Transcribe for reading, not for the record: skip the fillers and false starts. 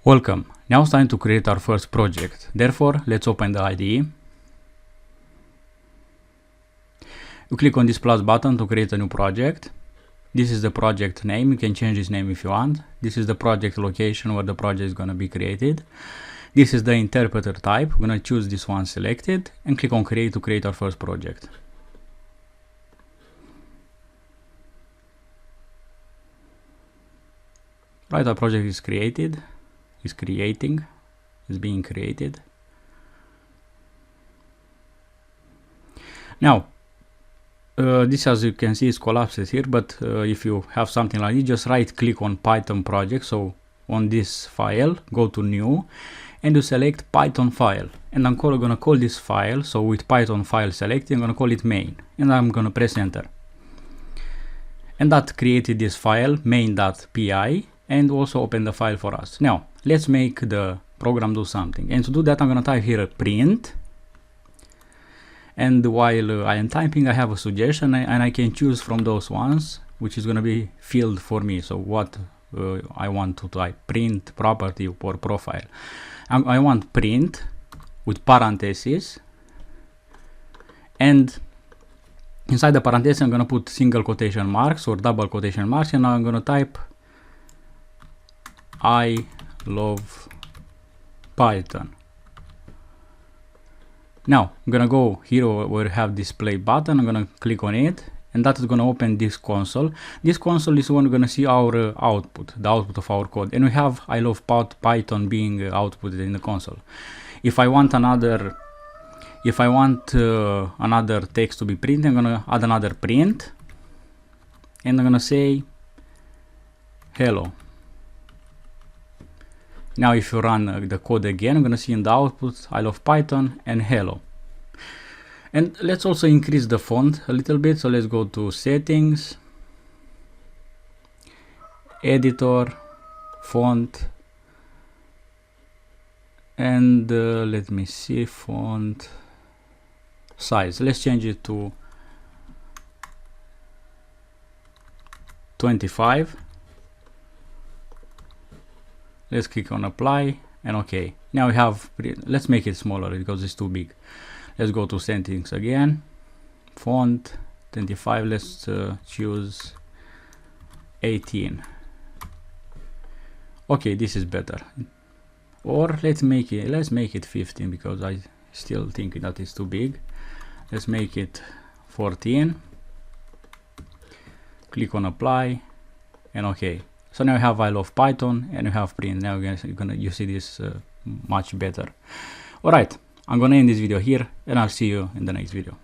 Welcome. Now it's time to create our first project. Therefore, let's open the IDE. You click on this plus button to create a new project. This is the project name. You can change this name if you want. This is the project location where the project is going to be created. This is the interpreter type. We're going to choose this one selected and click on create to create our first project. Right, our project is created. Is being created. Now this, as you can see, is collapsed here, but if you have something like this, just right click on Python project. So on this file, go to new and you select Python file, and I'm gonna call this file, so with Python file selected, I'm gonna call it main, and I'm gonna press enter, and that created this file main.py and also open the file for us. Now let's make the program do something, and to do that I'm gonna type here a print, and while I am typing I have a suggestion, and I can choose from those ones which is gonna be filled for me. So what I want to type: print property or profile. I want print with parentheses, and inside the parentheses I'm gonna put single quotation marks or double quotation marks, and now I'm gonna type I love Python. Now I'm gonna go here where we have display button. I'm gonna click on it, and that is gonna open this console. This console is when we're gonna see our output, the output of our code, and we have I love Python being outputted in the console. If I want another text to be printed, I'm gonna add another print, and I'm gonna say hello. Now if you run the code again, I'm gonna see in the output I love Python and hello. And let's also increase the font a little bit. So let's go to settings, editor, font, and let me see, font size. Let's change it to 25. Let's click on apply and OK. Now we have, let's make it smaller because it's too big. Let's go to settings again, font 25. Let's choose 18. Okay, this is better. Or let's make it 15 because I still think that is too big. Let's make it 14. Click on apply and OK. So now you have I love Python and you have print. Now you see this much better. Alright, I'm gonna end this video here, and I'll see you in the next video.